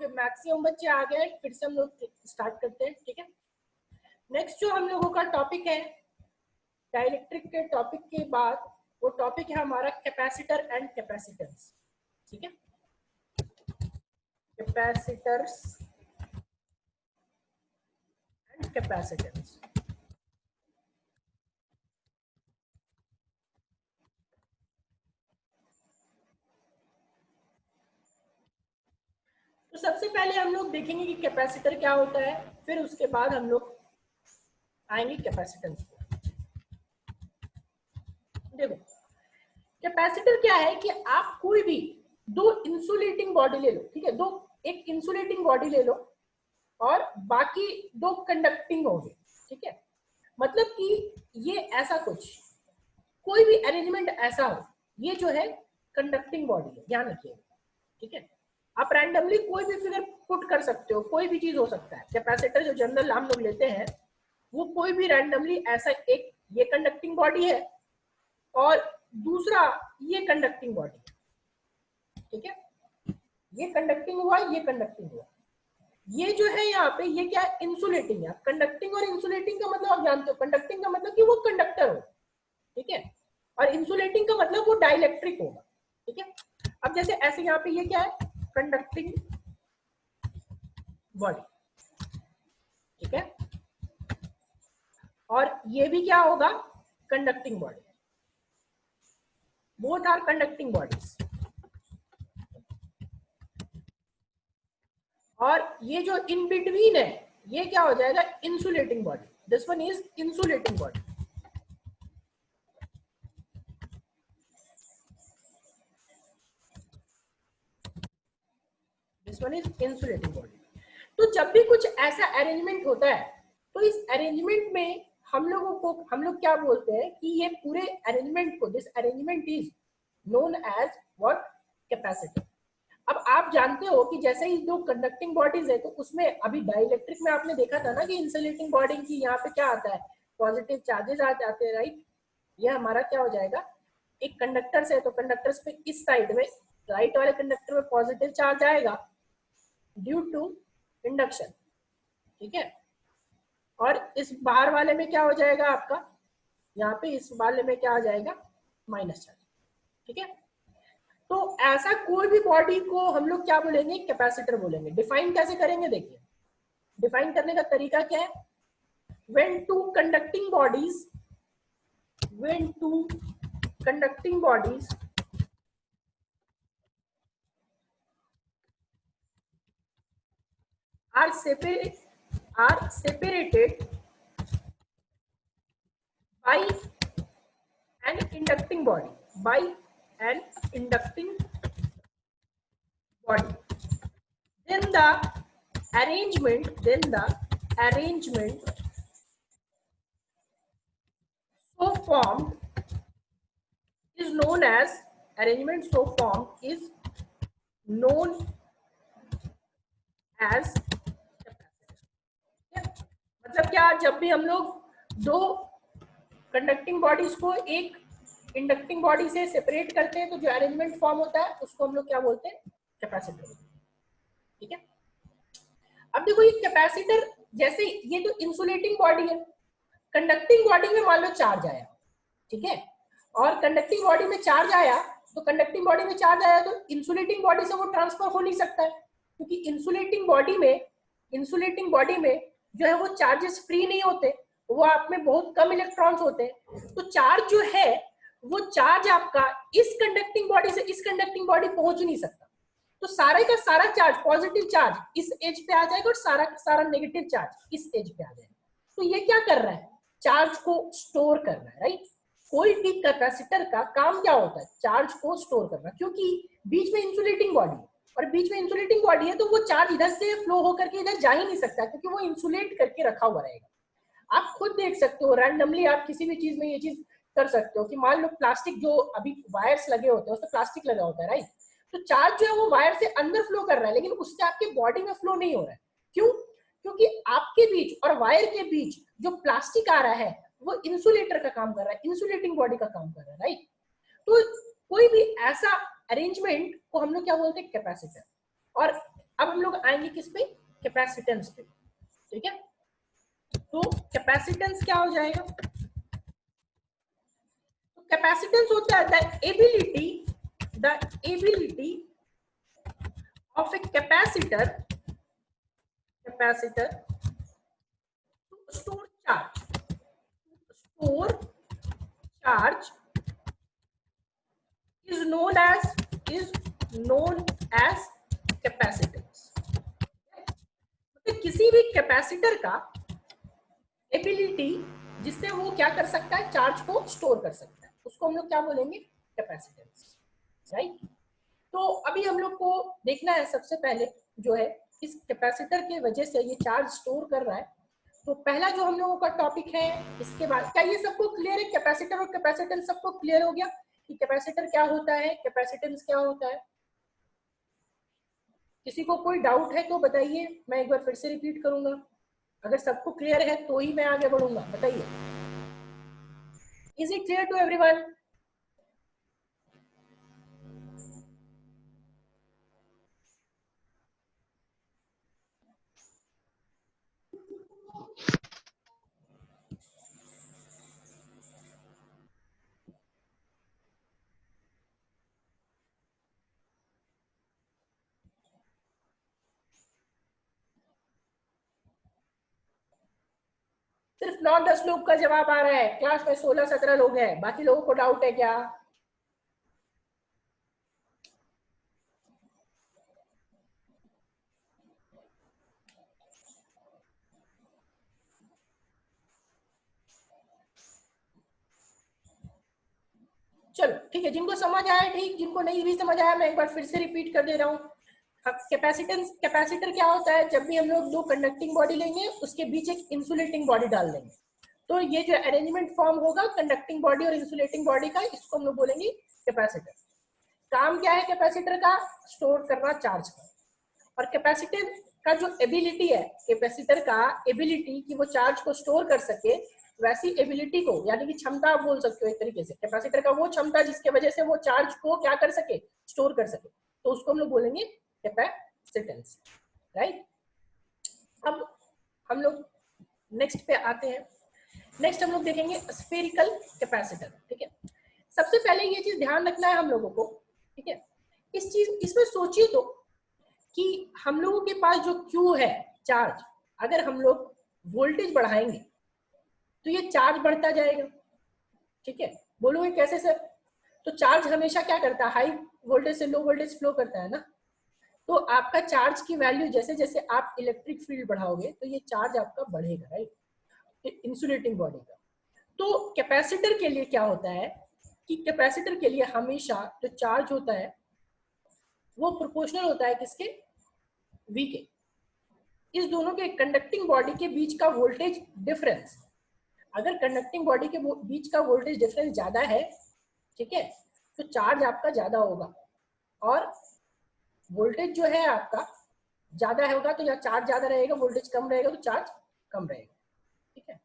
Maximum बच्चे आ गए, फिर से हम लोग स्टार्ट करते हैं, ठीक है। नेक्स्ट जो हम लोगों का टॉपिक है डाइलेक्ट्रिक के टॉपिक के बाद, वो टॉपिक है हमारा कैपेसिटर एंड कैपेसिटेंस, ठीक है। Capacitors and capacitance. तो सबसे पहले हम लोग देखेंगे कि कैपेसिटर क्या होता है, फिर उसके बाद हम लोग आएंगे कैपेसिटेंस को। देखो कैपेसिटर क्या है कि आप कोई भी दो इंसुलेटिंग बॉडी ले लो, ठीक है, दो एक इंसुलेटिंग बॉडी ले लो और बाकी दो कंडक्टिंग होंगे, ठीक है। मतलब कि ये ऐसा कुछ कोई भी अरेंजमेंट ऐसा हो, ये जो है कंडक्टिंग बॉडी है, ध्यान रखिए, ठीक है। आप रैंडमली कोई भी फिगर पुट कर सकते हो, कोई भी चीज हो सकता है। कैपेसिटर जो जनरल हम लोग लेते हैं वो कोई भी रैंडमली ऐसा, एक ये कंडक्टिंग बॉडी है और दूसरा ये कंडक्टिंग बॉडी, ठीक है। ये कंडक्टिंग हुआ, ये कंडक्टिंग हुआ, ये जो है यहाँ पे ये क्या है, इंसुलेटिंग है। कंडक्टिंग और इंसुलेटिंग का मतलब आप जानते हो, कंडक्टिंग का मतलब कि वो कंडक्टर हो, ठीक है, और इंसुलेटिंग का मतलब वो डाइलेक्ट्रिक होगा, ठीक है। अब जैसे ऐसे यहाँ पे ये क्या है, कंडक्टिंग बॉडी, ठीक है, और ये भी क्या होगा, conducting body, both are conducting bodies. और ये जो इन बिटवीन है ये क्या हो जाएगा, insulating body. This one is insulating body, this one is insulating body. तो जब भी कुछ ऐसा अरेंजमेंट होता है तो इस अरेंजमेंट में हम लोग क्या बोलते हैं कि ये पूरे अरेंजमेंट को, this arrangement is known as what, capacitor. अब आप जानते हो कि जैसे ही दो कंडक्टिंग बॉडीज है तो उसमें अभी डाइलेक्ट्रिक में आपने देखा था ना कि इंसुलेटिंग बॉडी की यहाँ पे क्या आता है, पॉजिटिव चार्जेस आ जाते हैं, राइट। ये हमारा क्या हो जाएगा, एक कंडक्टर है तो कंडक्टर्स पे इस साइड में, राइट वाले कंडक्टर में पॉजिटिव चार्ज आएगा ड्यू टू इंडक्शन, ठीक है। और इस बाहर वाले में क्या हो जाएगा आपका, यहाँ पे इस वाले में क्या आ जाएगा, माइनस चार्ज, ठीक है। तो ऐसा कोई भी बॉडी को हम लोग क्या बोलेंगे, कैपेसिटर बोलेंगे। डिफाइन कैसे करेंगे, देखिए डिफाइन करने का तरीका क्या है, when two conducting bodies are separated by an inducting body, then the arrangement so formed is known as capacitor. मतलब क्या, जब भी हम लोग दो कंडक्टिंग बॉडीज को एक इंडक्टिंग बॉडी से सेपरेट करते हैं तो जो अरेंजमेंट फॉर्म होता है उसको हम लोग क्या बोलते हैं, कैपेसिटर, ठीक है। अब देखो ये कैपेसिटर, जैसे ये तो इंसुलेटिंग बॉडी है, कंडक्टिंग बॉडी में मान लो चार्ज आया, ठीक है, और कंडक्टिंग बॉडी में चार्ज आया, तो कंडक्टिंग बॉडी में चार्ज आया तो इंसुलेटिंग बॉडी से वो ट्रांसफर हो नहीं सकता है, क्योंकि इंसुलेटिंग बॉडी में जो है वो चार्जेस फ्री नहीं होते, वो आप में बहुत कम इलेक्ट्रॉन्स होते हैं। तो चार्ज जो है वो चार्ज आपका इस कंडक्टिंग बॉडी से इस कंडक्टिंग बॉडी पहुंच नहीं सकता, तो सारे का सारा चार्ज, पॉजिटिव चार्ज इस एज पे आ जाएगा और सारा का सारा नेगेटिव चार्ज इस एज पे आ जाएगा। तो ये क्या कर रहा है, चार्ज को स्टोर कर रहा है, राइट। कोई भी कैपेसिटर का काम क्या होता है, चार्ज को स्टोर करना, क्योंकि बीच में इंसुलेटिंग बॉडी है और बीच में इंसुलेटिंग बॉडी है तो वो चार्ज इधर से फ्लो होकर के इधर जा ही नहीं सकता, क्योंकि वो इंसुलेट करके रखा हुआ रहेगा। आप खुद देख सकते हो, रैंडमली आप किसी भी चीज में ये चीज कर सकते हो कि मान लो प्लास्टिक, जो अभी वायर्स लगे होते हैं उसमें प्लास्टिक लगा होता है, राइट। तो चार्ज जो है वो वायर से अंदर फ्लो कर रहा है, लेकिन उससे आपके बॉडी में फ्लो नहीं हो रहा है। क्यों, क्योंकि आपके बीच और वायर के बीच जो प्लास्टिक आ रहा है वो इंसुलेटर का काम कर रहा है, इंसुलेटिंग बॉडी का काम कर रहा है, राइट। तो कोई भी ऐसा अरेंजमेंट को हम लोग क्या बोलते हैं, कैपेसिटर। और अब हम लोग आएंगे किस पे, कैपेसिटेंस पे, ठीक है। तो कैपेसिटेंस क्या हो जाएगा, तो कैपेसिटेंस होता है the ability of a capacitor to store charge is known as capacitance। मतलब किसी भी कैपेसिटर का एबिलिटी जिससे वो क्या कर सकता है, चार्ज को स्टोर कर सकता है, उसको हम लोग क्या बोलेंगे, कैपेसिटेंस, राइट। तो अभी हम लोग को देखना है सबसे पहले जो है इस कैपेसिटर के वजह से ये चार्ज स्टोर कर रहा है। तो पहला जो हम लोगों का टॉपिक है, इसके बाद क्या ये सबको क्लियर है, कैपेसिटर और कैपेसिटेंस सबको क्लियर हो गया कि कैपेसिटर क्या होता है, कैपेसिटेंस क्या होता है। किसी को कोई डाउट है तो बताइए, मैं एक बार फिर से रिपीट करूंगा, अगर सबको क्लियर है तो ही मैं आगे बढ़ूंगा, बताइए। Is it clear to everyone? सिर्फ 9-10 लोग का जवाब आ रहा है, क्लास में 16-17 लोग हैं, बाकी लोगों को डाउट है क्या? चलो ठीक है, जिनको समझ आया ठीक, जिनको नहीं भी समझ आया मैं एक बार फिर से रिपीट कर दे रहा हूँ। कैपेसिटर क्या होता है, जब भी हम लोग दो कंडक्टिंग बॉडी लेंगे उसके बीच एक इंसुलेटिंग बॉडी डाल देंगे, तो ये जो अरेंजमेंट फॉर्म होगा कंडक्टिंग बॉडी और इंसुलेटिंग बॉडी का, इसको हम लोग बोलेंगे कैपेसिटर। काम क्या है कैपेसिटर का, स्टोर करना चार्ज का। और कैपेसिटर का जो एबिलिटी है, कैपेसिटर का एबिलिटी कि वो चार्ज को स्टोर कर सके, वैसी एबिलिटी को यानी कि क्षमता आप बोल सकते हो एक तरीके से, कैपेसिटर का वो क्षमता जिसके वजह से वो चार्ज को क्या कर सके, स्टोर कर सके, तो उसको हम लोग बोलेंगे कैपेसिटेंस, राइट। अब हम लोग नेक्स्ट पे आते हैं। नेक्स्ट हम लोग देखेंगे स्फेरिकल कैपेसिटर, ठीक है। सबसे पहले ये चीज ध्यान रखना है हम लोगों को, ठीक है। इसमें सोचिए तो कि हम लोगों के पास जो Q है चार्ज, अगर हम लोग वोल्टेज बढ़ाएंगे तो ये चार्ज बढ़ता जाएगा, ठीक है। बोलोगे कैसे सर? तो चार्ज हमेशा क्या करता है, हाई वोल्टेज से लो वोल्टेज फ्लो करता है ना, तो आपका चार्ज की वैल्यू जैसे जैसे आप इलेक्ट्रिक फील्ड बढ़ाओगे तो ये चार्ज आपका बढ़ेगा, राइट, इंसुलेटिंग बॉडी का। तो कैपेसिटर के लिए क्या होता है कि कैपेसिटर के लिए हमेशा जो चार्ज होता है वो प्रोपोर्शनल होता है किसके, V के। इस दोनों के कंडक्टिंग बॉडी के बीच का वोल्टेज डिफरेंस, अगर कंडक्टिंग बॉडी के बीच का वोल्टेज डिफरेंस ज्यादा है, ठीक है, तो चार्ज आपका ज्यादा होगा, और वोल्टेज जो है आपका ज्यादा होगा तो या चार्ज ज्यादा रहेगा, वोल्टेज कम रहेगा तो चार्ज कम रहेगा, ठीक है।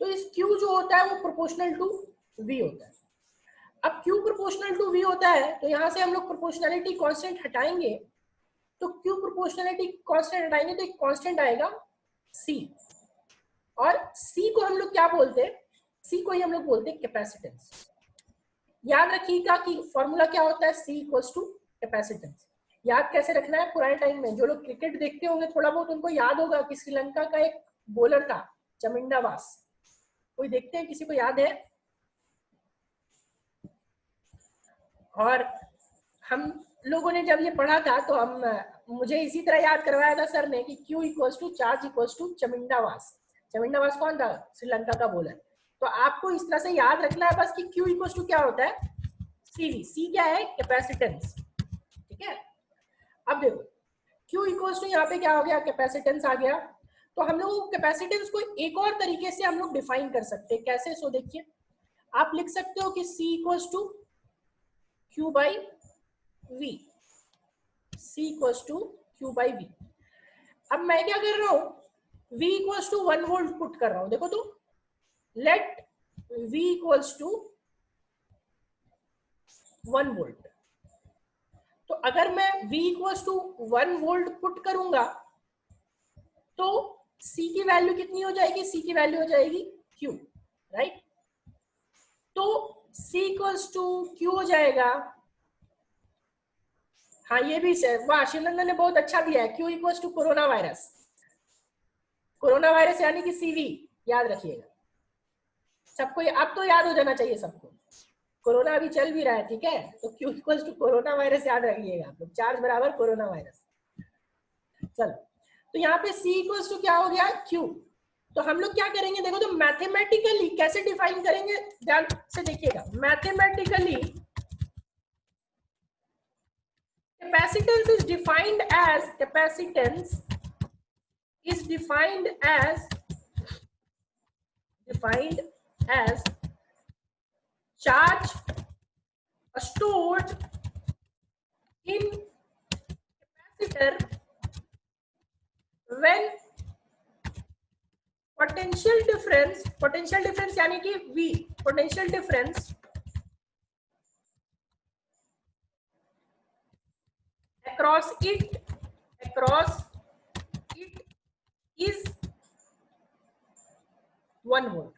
तो इस Q जो होता है वो प्रोपोर्शनल टू V होता है। अब Q प्रोपोर्शनल टू V होता है तो यहाँ से हम लोग प्रोपोर्शनलिटी कांस्टेंट हटाएंगे, तो Q प्रोपोर्शनलिटी कांस्टेंट हटाएंगे तो एक कांस्टेंट आएगा C, और C को हम लोग क्या बोलते हैं, C को ही हम लोग बोलते हैं कैपेसिटेंस। याद रखिएगा कि फॉर्मूला क्या होता है, C इक्वल्स टू कैपेसिटेंस। याद कैसे रखना है, पुराने टाइम में जो लोग क्रिकेट देखते होंगे थोड़ा बहुत उनको याद होगा कि श्रीलंका का एक बॉलर था चमिंडा वास, कोई देखते हैं, किसी को याद है? और हम लोगों ने जब ये पढ़ा था तो मुझे इसी तरह याद करवाया था सर ने कि Q equals to charge equals to Chaminda Vaas. Chaminda वास कौन था, श्रीलंका का बॉलर। तो आपको इस तरह से याद रखना है बस कि Q इक्वल्स टू क्या होता है, CV। C क्या है, कैपेसिटेंस, ठीक है। अब देखो Q इक्वल्स टू यहाँ पे क्या हो गया, कैपेसिटेंस आ गया। तो हम लोग कैपेसिटेंस को एक और तरीके से हम लोग डिफाइन कर सकते हैं, कैसे? सो देखिए, आप लिख सकते हो कि C equals to Q by V, C equals to Q by V। अब मैं क्या कर रहा हूं, V equals to 1 volt put कर रहा हूं, देखो तो, let V equals to 1 volt. तो अगर मैं V equals to 1 volt put करूंगा तो C की वैल्यू कितनी हो जाएगी? C की वैल्यू हो जाएगी Q, राइट? तो C इक्वल्स टू Q हो जाएगा। हाँ ये भी वाह, शिवनंदन ने बहुत अच्छा दिया है। Q equals to coronavirus. Coronavirus यानी कि CV, याद रखिएगा सबको, अब तो याद हो जाना चाहिए सबको। कोरोना अभी चल भी रहा है, ठीक है? तो Q equals to coronavirus याद रखिएगा आप लोग, चार्ज बराबर कोरोना वायरस। चलो, तो यहाँ पे C इक्वल्स टू क्या हो गया? Q। तो हम लोग क्या करेंगे देखो, तो मैथमेटिकली कैसे डिफाइन करेंगे, ध्यान से देखिएगा। Mathematically capacitance is defined as charge stored in capacitor when potential difference यानी कि V, potential difference across it is 1 volt।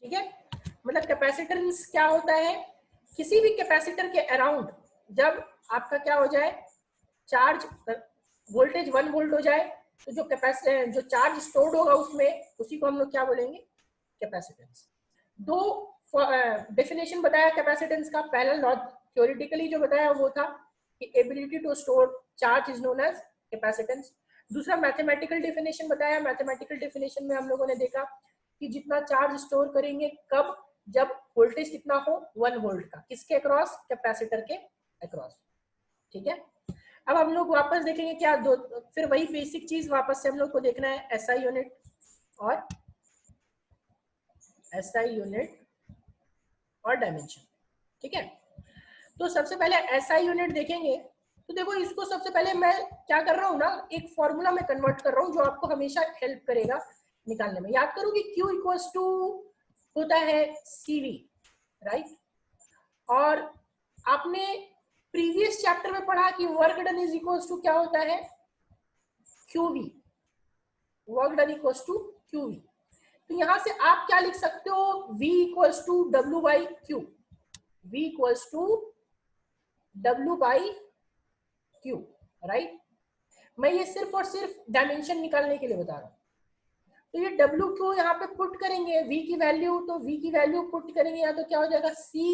ठीक है, मतलब कैपेसिटेंस क्या होता है? किसी भी कैपेसिटर के अराउंड जब आपका क्या हो जाए, चार्ज वोल्टेज 1 वोल्ट हो जाए, तो जो चार्ज स्टोर्ड होगा उसमें, उसी को हम लोग क्या बोलेंगे? कैपेसिटेंस। दो डेफिनेशन बताया कैपेसिटेंस का। पहला थ्योरेटिकली जो बताया वो था कि ability to store charge is known as capacitance. दूसरा मैथमेटिकल डेफिनेशन बताया। मैथमेटिकल डेफिनेशन में हम लोगों ने देखा कि जितना चार्ज स्टोर करेंगे, कब? जब वोल्टेज कितना हो? 1 वोल्ट का। किसके अक्रॉस? कैपेसिटर के अक्रॉस। ठीक है, अब हम लोग वापस देखेंगे क्या दो, फिर वही बेसिक चीज वापस से हम लोग को देखना है, एसआई यूनिट और डायमेंशन। ठीक है, तो सबसे पहले एसआई यूनिट देखेंगे। तो देखो, इसको सबसे पहले मैं क्या कर रहा हूँ ना, एक फॉर्मूला में कन्वर्ट कर रहा हूँ जो आपको हमेशा हेल्प करेगा निकालने में। याद करो कि Q इक्वल्स टू होता है CV, राइट? और आपने प्रीवियस चैप्टर में पढ़ा कि work done is equals to क्या होता है? QV। Work done equals to QV। तो यहां से आप क्या लिख सकते हो? V equals to W by Q। V equals to W by Q, right? मैं ये सिर्फ और सिर्फ डायमेंशन निकालने के लिए बता रहा हूँ। तो ये W Q यहाँ पे पुट करेंगे, V की वैल्यू, तो V की वैल्यू पुट करेंगे यहाँ, तो क्या हो जाएगा? C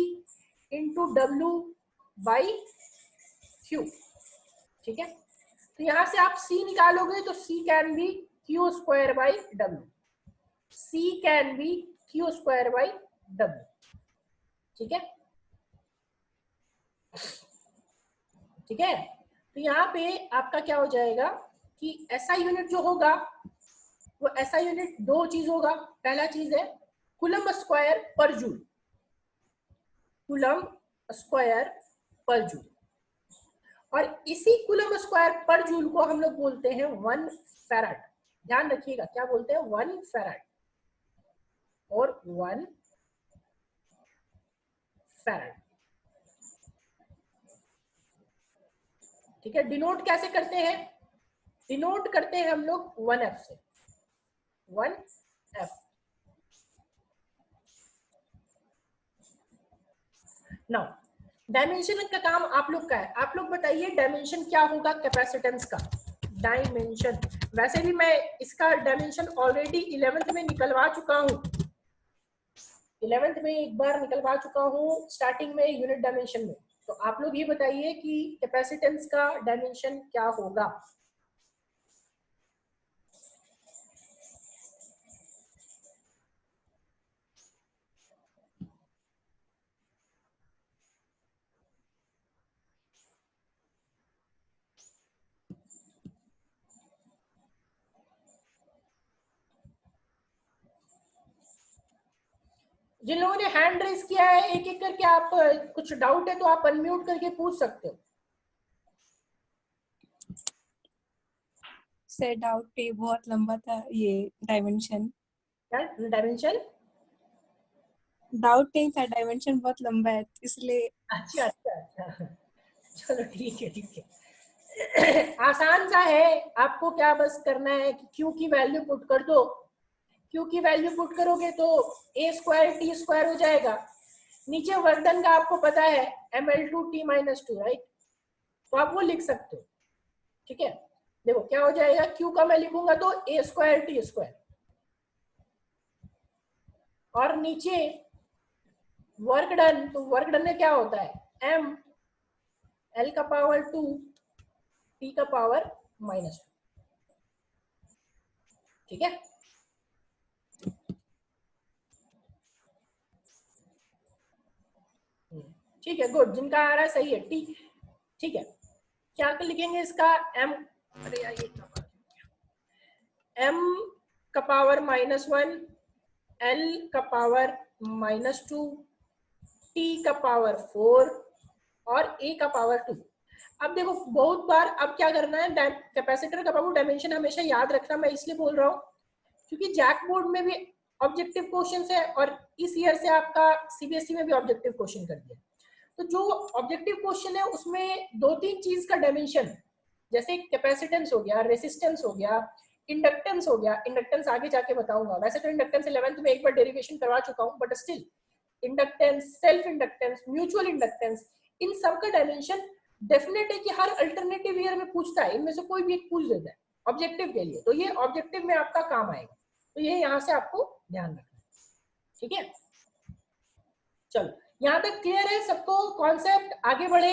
into W by Q। ठीक है, तो यहाँ से आप C निकालोगे तो C can be Q square by W। C can be Q square by W। ठीक है, ठीक है, तो यहाँ पे आपका क्या हो जाएगा कि SI यूनिट जो होगा वो SI यूनिट दो चीज होगा। पहला चीज है कूलम स्क्वायर पर जूल। कूलम स्क्वायर पर जूल, और इसी कूलम स्क्वायर पर जूल को हम लोग बोलते हैं 1 फैराड। ध्यान रखिएगा, क्या बोलते हैं? 1 फैराड और 1 फैराड। ठीक है, डिनोट कैसे करते हैं? डिनोट करते हैं हम लोग 1F से। 1F। नाउ डायमेंशन का काम आप लोग का है। आप लोग बताइए डायमेंशन क्या होगा कैपेसिटेंस का? डायमेंशन, वैसे भी मैं इसका डायमेंशन ऑलरेडी 11th में निकलवा चुका हूँ। 11th में एक बार निकलवा चुका हूँ, स्टार्टिंग में यूनिट डायमेंशन में। तो आप लोग ये बताइए कि कैपेसिटेंस का डायमेंशन क्या होगा? जिन लोगों ने हैंड रेज किया है, एक एक करके, आप कुछ डाउट है तो आप अनम्यूट करके पूछ सकते हो। सर डाउट ये बहुत लंबा था, ये डायमेंशन। क्या डायमेंशन? डाउट नहीं था, डायमेंशन बहुत लंबा है इसलिए। अच्छा अच्छा अच्छा, चलो ठीक है ठीक है। आसान सा है, आपको क्या बस करना है कि क्यू की वैल्यू पुट कर दो। क्यू की वैल्यू पुट करोगे तो a स्क्वायर टी स्क्वायर हो जाएगा। नीचे वर्क डन का आपको पता है ml2t-2, राइट? तो आप वो लिख सकते हो, ठीक है। देखो क्या हो जाएगा, क्यू का मैं लिखूंगा तो a स्क्वायर टी स्क्वायर, और नीचे वर्क डन, तो वर्क डन में क्या होता है m l का पावर 2 t का पावर -2, ठीक है। ठीक है, गुड, जिनका आ रहा है सही है, ठीक, ठीक है। क्या लिखेंगे इसका m, अरे यार ये m का पावर -1, l का पावर -2, t का पावर 4 और a का पावर 2। अब देखो बहुत बार अब क्या करना है, कैपेसिटर का बाबू डायमेंशन हमेशा याद रखना, मैं इसलिए बोल रहा हूँ क्योंकि जैक बोर्ड में भी ऑब्जेक्टिव क्वेश्चन है और इस ईयर से आपका सीबीएसई में भी ऑब्जेक्टिव क्वेश्चन कर दिया। तो जो ऑब्जेक्टिव क्वेश्चन है उसमें 2-3 चीज का डायमेंशन, जैसे कैपेसिटेंस हो गया, रेसिस्टेंस हो गया, इंडक्टेंस हो गया। इंडक्टेंस आगे जाके बताऊंगा, वैसे तो इंडक्टेंस 11th में एक बार डेरिवेशन करवा चुका हूँ, but still inductance, self inductance, mutual inductance, इन सब का डायमेंशन डेफिनेट है कि हर अल्टरनेटिव ईयर में पूछता है, इनमें से कोई भी एक पूछ देता है ऑब्जेक्टिव के लिए, तो ये ऑब्जेक्टिव में आपका काम आएगा, तो ये यहाँ से आपको ध्यान रखना है, ठीक है। चलो यहाँ तक क्लियर है सबको कॉन्सेप्ट, आगे बढ़े।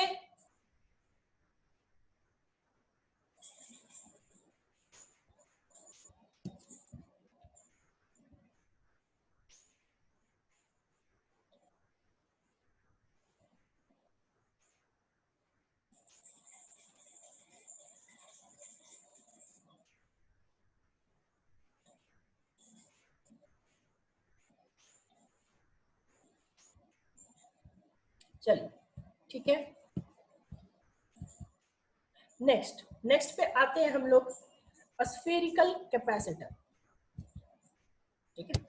चलिए ठीक है, नेक्स्ट पे आते हैं हम लोग, स्फेरिकल कैपेसिटर, ठीक है।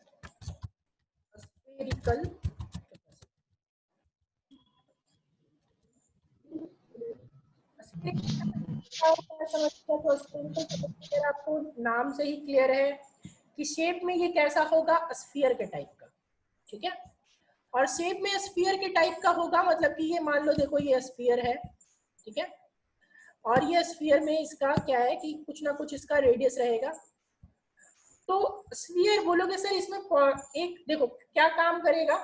स्फेरिकल कैपेसिटर आपको नाम से ही क्लियर है कि शेप में ये कैसा होगा, स्फीयर के टाइप का, ठीक है। और शेप में स्फीयर के टाइप का होगा मतलब कि ये मान लो, देखो ये स्फीयर है, ठीक है, और ये स्फीयर में इसका क्या है कि कुछ ना कुछ इसका रेडियस रहेगा। तो स्फीयर बोलोगे सर इसमें एक देखो क्या काम करेगा,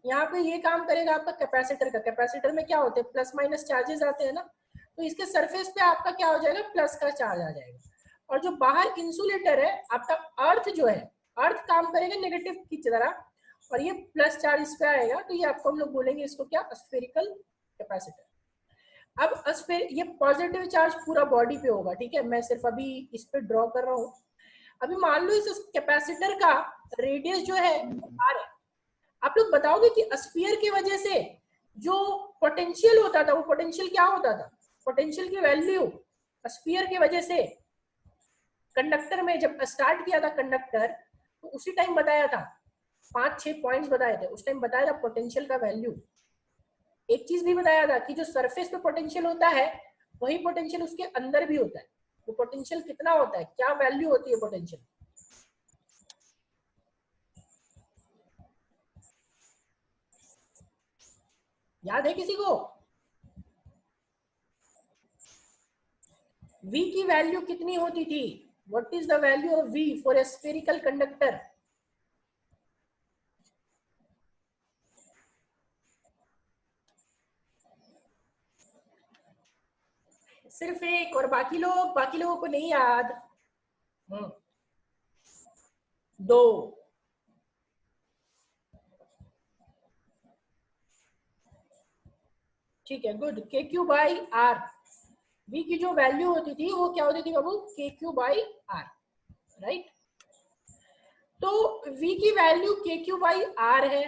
यहाँ पे ये काम करेगा आपका कैपेसिटर का। कैपेसिटर में क्या होते हैं, प्लस माइनस चार्जेस आते हैं ना, तो इसके सरफेस पे आपका क्या हो जाएगा, प्लस का चार्ज आ जाएगा। और जो बाहर इंसुलेटर है आपका, अर्थ जो है, अर्थ काम करेगा नेगेटिव की तरह, और ये प्लस चार्ज इस पे आएगा, तो ये आपको हम लोग बोलेंगे इसको क्या, स्फेरिकल कैपेसिटर। अब ये पॉजिटिव चार्ज पूरा बॉडी पे होगा, ठीक है, मैं सिर्फ अभी इस पे ड्रॉ कर रहा हूँ। अभी मान लो इस कैपेसिटर का रेडियस जो है r है, आप लोग बताओगे कि स्फीयर की वजह से जो पोटेंशियल होता था, वो पोटेंशियल क्या होता था, पोटेंशियल की वैल्यू स्फीयर की वजह से कंडक्टर में जब स्टार्ट किया था कंडक्टर, तो उसी टाइम बताया था, 5-6 पॉइंट्स बताए थे उस टाइम, बताया था पोटेंशियल का वैल्यू। एक चीज भी बताया था कि जो सरफेस पे पोटेंशियल होता है वही पोटेंशियल उसके अंदर भी होता है। वो पोटेंशियल कितना होता है, क्या वैल्यू होती है पोटेंशियल, याद है किसी को? V की वैल्यू कितनी होती थी, what is the value of V for a spherical conductor? सिर्फ एक, और बाकी लोगों को नहीं याद। 2, ठीक है, गुड। के क्यू बाई आर, V की जो वैल्यू होती थी वो क्या होती थी बाबू, के क्यू बाई आर, राइट। तो V की वैल्यू के क्यू बाई आर है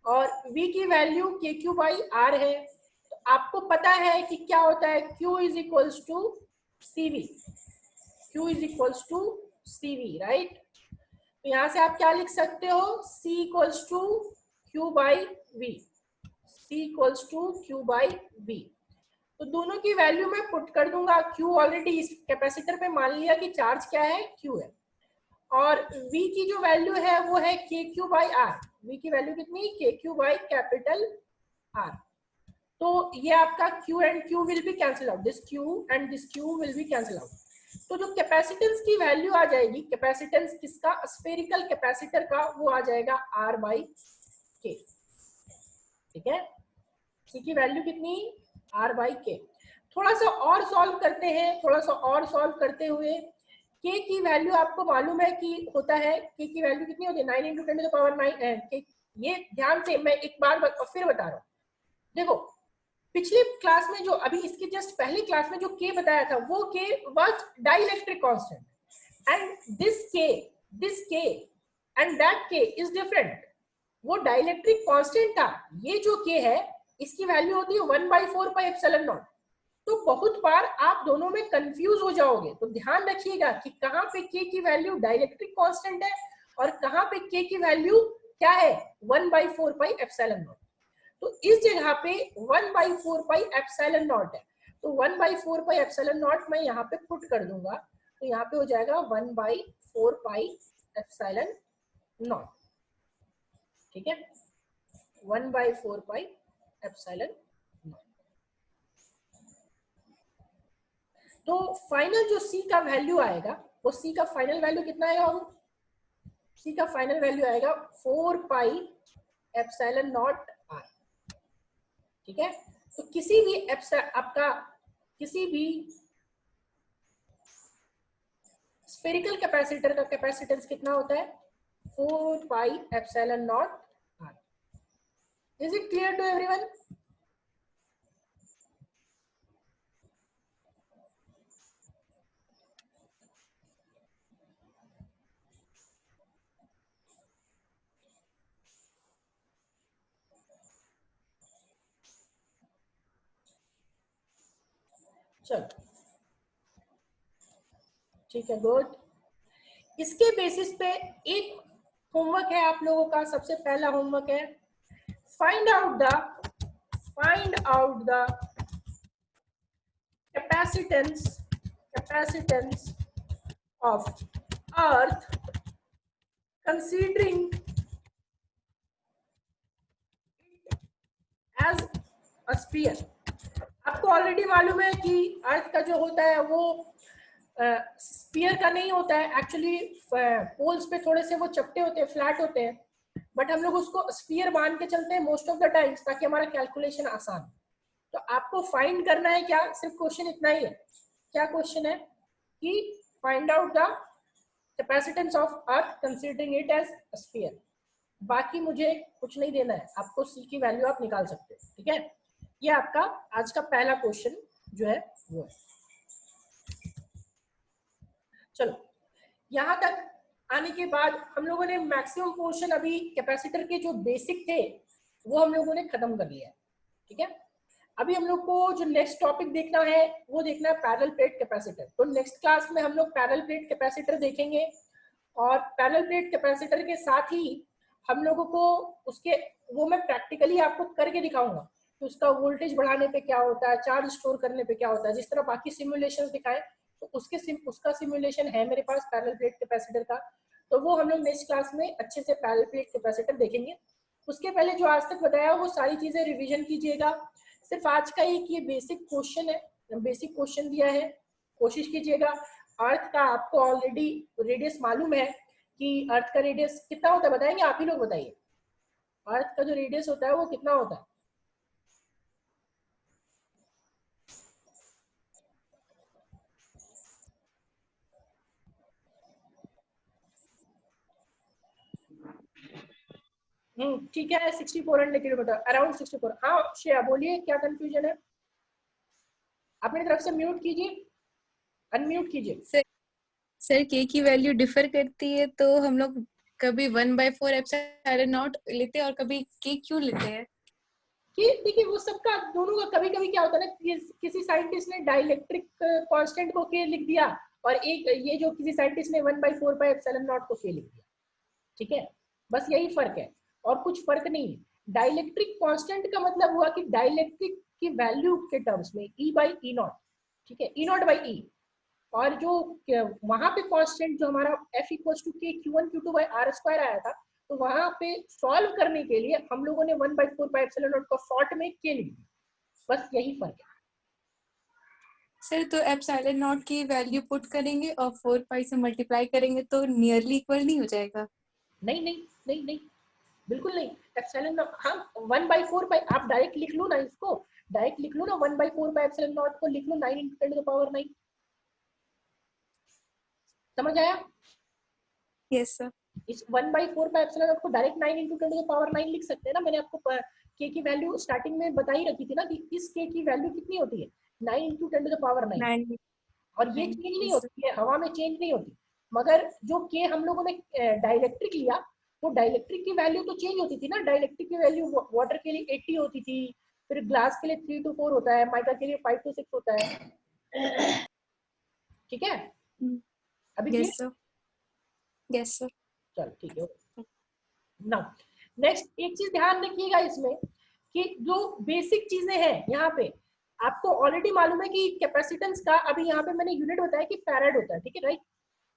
और V की वैल्यू के क्यू बाई आर है, तो आपको पता है कि क्या होता है, Q is equals to CV, Q is equals to CV, right. तो यहां से आप क्या लिख सकते हो, C equals to Q by V, C equals to Q by V। तो दोनों की वैल्यू मैं पुट कर दूंगा। Q ऑलरेडी इस कैपेसिटर पे मान लिया कि चार्ज क्या है, Q है, और V की जो वैल्यू है वो है KQ बाई R। V की वैल्यू कितनी, KQ बाई कैपिटल R। तो ये आपका Q and Q will be cancel out, this Q and this Q will be cancel out. तो जो कैपेसिटेंस की वैल्यू आ जाएगी, कैपेसिटेंस किसका, स्फेरिकल कैपेसिटर का, वो आ जाएगा R बाई K। ठीक है, C की वैल्यू कितनी, R बाई K। थोड़ा सा और सॉल्व करते हैं, थोड़ा सा और सॉल्व करते हुए K की वैल्यू आपको मालूम है कि होता है, K की वैल्यू कितनी होती है, 9 × 10⁻⁹। ये ध्यान से मैं एक बार फिर बता रहा हूँ। देखो पिछली क्लास में जो, अभी इसके जस्ट पहले क्लास में जो K बताया था, वो K was dielectric constant, and this K and that K is different. वो डाइलेक्ट्रिक कांस्टेंट था, ये जो K है इसकी वैल्यू होती है 1/4 पाई एप्सिलॉन नॉट। तो बहुत बार आप दोनों में कंफ्यूज हो जाओगे, तो ध्यान रखिएगा कि कहाँ पे K की वैल्यू डाइलेक्ट्रिक कांस्टेंट है और कहाँ पे K की वैल्यू क्या है, 1/4 पाई एप्सिलॉन नॉट। तो इस जगह पे 1/4 पाई एप्सिलॉन नॉट है, तो 1/4 पाई एप्सिलॉन नॉट मैं यहाँ पे पुट कर दूंगा, तो यहाँ पे हो जाएगा 1/4 पाई एप्सिलॉन नॉट। ठीक है, 1/4 पाई एप्सिलॉन नॉट। तो फाइनल जो C का वैल्यू आएगा, वो C का फाइनल वैल्यू कितना आएगा, C का फाइनल वैल्यू आएगा 4 पाई एप्सिलॉन नॉट R। ठीक है, तो किसी भी आपका किसी भी स्फेरिकल कैपेसिटर का कैपेसिटेंस कितना होता है, 4 pi epsilon naught R। Is it clear to everyone? चलो ठीक है, गुड। इसके बेसिस पे एक होमवर्क है आप लोगों का, सबसे पहला होमवर्क है find out the capacitance of earth considering as a sphere। आपको ऑलरेडी मालूम है कि अर्थ का जो होता है वो स्फीयर का नहीं होता है, एक्चुअली पोल्स पे थोड़े से वो चपटे होते हैं, फ्लैट होते हैं, बट हम लोग उसको स्फीयर मान के चलते हैं मोस्ट ऑफ द टाइम्स, ताकि हमारा कैलकुलेशन आसान हो। तो आपको फाइंड करना है क्या, सिर्फ क्वेश्चन इतना ही है। क्या क्वेश्चन है कि find out the capacitance of earth considering it as sphere. बाकी मुझे कुछ नहीं देना है, आपको C की वैल्यू आप निकाल सकते हो। ठीक है, ये आपका आज का पहला क्वेश्चन जो है वो है। चलो यहां तक आने के बाद हम लोगों ने मैक्सिमम पोर्शन अभी कैपेसिटर के जो बेसिक थे वो हम लोगों ने खत्म कर लिया है। ठीक है, अभी हम लोग को जो नेक्स्ट टॉपिक देखना है वो देखना है पैरेलल प्लेट कैपेसिटर। तो नेक्स्ट क्लास में हम लोग पैरेलल प्लेट कैपेसिटर देखेंगे, और पैरेलल प्लेट कैपेसिटर के साथ ही हम लोगों को उसके, वो मैं प्रैक्टिकली आपको करके दिखाऊंगा कि उसका वोल्टेज बढ़ाने पे क्या होता है, चार्ज स्टोर करने पे क्या होता है, जिस तरह बाकी सिमुलेशंस दिखाएं, तो उसका सिमुलेशन है मेरे पास पैरेलल प्लेट कैपेसिटर का। तो वो हम लोग नेक्स्ट क्लास में अच्छे से पैरेलल प्लेट कैपेसिटर देखेंगे। उसके पहले जो आज तक बताया वो सारी चीजें रिवीजन कीजिएगा। सिर्फ आज का एक ये बेसिक क्वेश्चन है, बेसिक क्वेश्चन दिया है, कोशिश कीजिएगा। अर्थ का आपको ऑलरेडी रेडियस मालूम है कि अर्थ का रेडियस कितना होता है, बताएंगे आप ही लोग, बताइए अर्थ का जो रेडियस होता है वो कितना होता है? ठीक है, 6400 किलोमीटर, अराउंड 64। हाँ श्रेया बोलिए, क्या कंफ्यूजन है? अपनी तरफ से म्यूट कीजिए, अनम्यूट कीजिए। सर K की वैल्यू डिफर करती है, तो हम लोग कभी 1/4 एप्सिलॉन नॉट लेते हैं और कभी K क्यों लेते हैं? कि देखिए वो सबका दोनों का कभी कभी क्या होता है ना, किसी साइंटिस्ट ने डाइलेक्ट्रिक कांस्टेंट को K लिख दिया, और एक ये जो किसी साइंटिस्ट ने 1/4 पाई एप्सिलॉन नॉट को K लिख दिया। ठीक है, बस यही फर्क है और कुछ फर्क नहीं है। डाइलेक्ट्रिक कांस्टेंट का मतलब हुआ कि डाइलेक्ट्रिक की वैल्यू के टर्म्स में E बाई ई नॉट, ठीक है, ई नॉट बाई ई, और जो वहां पे कांस्टेंट जो हमारा F इक्वल्स टू के Q1 Q2 by are square आया था, तो वहां पे सॉल्व करने के लिए हम लोगों ने 1/4 पाई एप्सिलॉन नॉट को शॉर्ट में के लिख दिया, बस यही फर्क है। सर तो एप्सिलॉन नॉट की वैल्यू पुट करेंगे और 4 पाई से मल्टीप्लाई करेंगे तो नियरली इक्वल नहीं हो जाएगा? नहीं नहीं नहीं नहीं, बिल्कुल नहीं। एप्सिलॉन हम 1/4 पाई, आप डायरेक्ट लिख लो ना, इसको डायरेक्ट लिख लो ना, 1/4 पाई एप्सिलॉन नॉट को लिख लो 9 × 10⁻⁹, समझ आया? Yes sir. इस 1/4 पाई एप्सिलॉन नॉट को डायरेक्ट 9 × 10⁻⁹ लिख सकते हैं ना। मैंने आपको के की वैल्यू स्टार्टिंग में बताई रखी थी ना कि इस के की वैल्यू कितनी होती है, 9 × 10⁹, 9। और ये चेंज नहीं होती है, हवा में चेंज नहीं होती। मगर जो के हम लोगों ने डाइलेक्ट्रिक लिया, वो डाइलेक्ट्रिक की वैल्यू तो चेंज होती थी ना। डाइलेक्ट्रिक की वैल्यू वाटर के लिए 80 होती थी, फिर ग्लास के लिए 3 to 4 होता है, माइका के लिए 5 to 6 होता है, ठीक है? अभी yes clear? Sir. Yes sir. चलो ठीक है। ना नेक्स्ट एक चीज ध्यान रखिएगा इसमें कि जो बेसिक चीजें हैं यहाँ पे, आपको ऑलरेडी मालूम है कि कैपेसिटेंस का, अभी यहाँ पे मैंने यूनिट बताया कि फैराड होता है, ठीक है, right?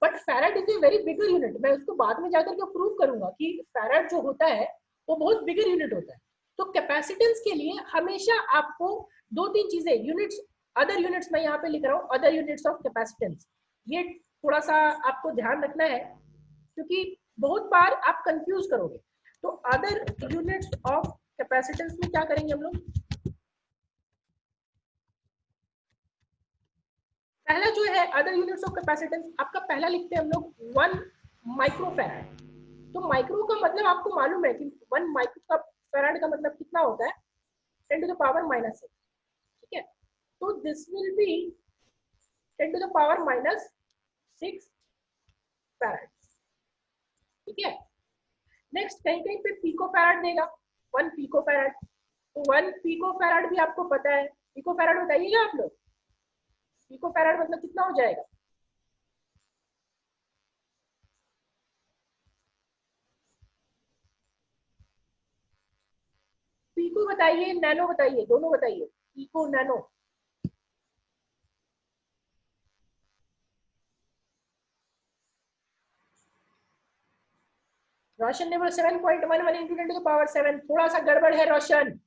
But farad is a very bigger unit, मैं उसको बाद में जाकर के प्रूव करूंगा कि फैराड जो होता है वो बहुत बिगर यूनिट होता है। तो कैपेसिटेंस के लिए हमेशा आपको दो तीन चीजें, यूनिट्स, अदर यूनिट्स मैं यहाँ पे लिख रहा हूँ, अदर यूनिट्स ऑफ कैपेसिटेंस, ये थोड़ा सा आपको ध्यान रखना है क्योंकि बहुत बार आप कंफ्यूज करोगे। तो अदर यूनिट्स ऑफ कैपेसिटेंस में क्या करेंगे हम लोग, पहला जो है अदर यूनिट्स ऑफ कैपेसिटेंस, आपका पहला लिखते हैं हम लोग 1 माइक्रोफैराड। तो माइक्रो का मतलब आपको मालूम है कि 1 माइक्रो का फैराड का मतलब कितना होता है, 10⁻⁻6, ठीक है? तो दिस विल बी 10⁻⁻6 फैराड, ठीक है? नेक्स्ट कहीं कहीं पे पिको फैराड देगा, 1 पिको फैराड। तो 1 पिको फैराड भी आपको पता है, पिको फैराड बताइएगा आप लोग, पिको फैराड मतलब कितना हो जाएगा? पिको बताइए, नैनो बताइए, दोनों बताइए, पिको नैनो। रोशन ने बोला 7.11 इंटू 10⁻7, थोड़ा सा गड़बड़ है रोशन,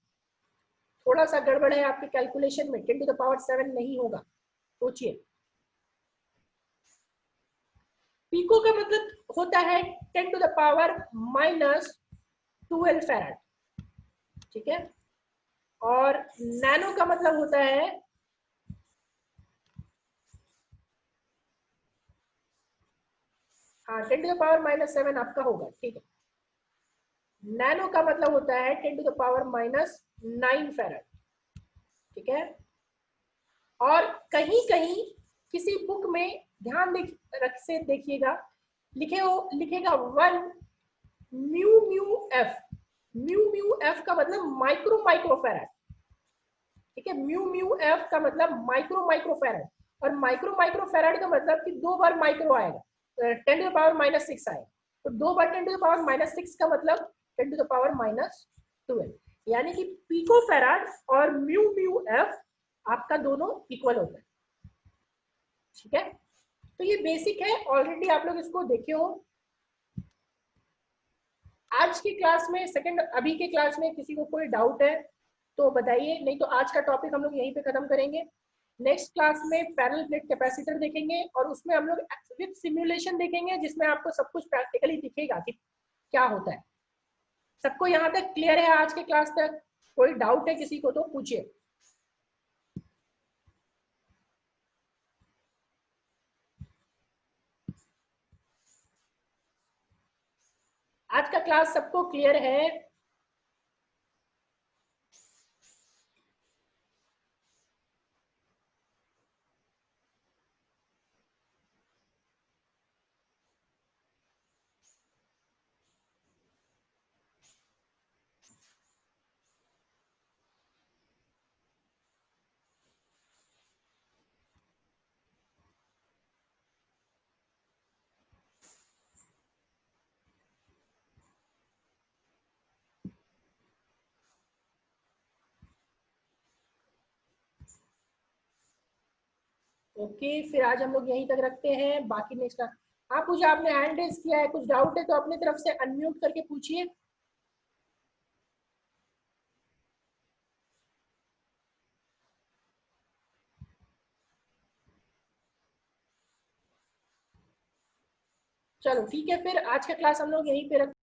थोड़ा सा गड़बड़ है आपके कैलकुलेशन में, 10⁻7 नहीं होगा, सोचिए। पिको का मतलब होता है 10⁻⁻12 फैराड, ठीक है? और नैनो का मतलब होता है, हाँ, 10⁻⁻7 आपका होगा, ठीक है? नैनो का मतलब होता है 10⁻⁻9 फैराड, ठीक है? और कहीं कहीं किसी बुक में ध्यान रख से देखिएगा, लिखेगा 1 mu mu F. Mu mu F का मतलब माइक्रो माइक्रो फैराड, ठीक है? म्यू म्यू एफ का मतलब माइक्रो माइक्रो फैराड, और माइक्रो माइक्रो फैराड का मतलब कि 2 बार माइक्रो आएगा, 10⁻⁻6 आएगा। तो 2 बार 10⁻⁻6 का मतलब 10⁻⁻12, यानी कि पिको फैराड और म्यू म्यू एफ आपका दोनों इक्वल होता है, ठीक है? तो ये बेसिक है, ऑलरेडी आप लोग इसको देखे हो। आज की क्लास में सेकंड, अभी के क्लास में किसी को कोई डाउट है तो बताइए, नहीं तो आज का टॉपिक हम लोग यहीं पे खत्म करेंगे। नेक्स्ट क्लास में पैरेलल प्लेट कैपेसिटर देखेंगे और उसमें हम लोग विद सिमुलेशन देखेंगे, जिसमें आपको सब कुछ प्रैक्टिकली दिखेगा कि क्या होता है। सबको यहाँ तक क्लियर है? आज के क्लास तक कोई डाउट है किसी को तो पूछिए। आज का क्लास सबको क्लियर है? ओके, फिर आज हम लोग यहीं तक रखते हैं, बाकी नेक्स्ट। हाँ पूजा, आपने हैंड रेज किया है, कुछ डाउट है तो अपनी तरफ से अनम्यूट करके पूछिए। चलो ठीक है, फिर आज का क्लास हम लोग यहीं पे रखते हैं।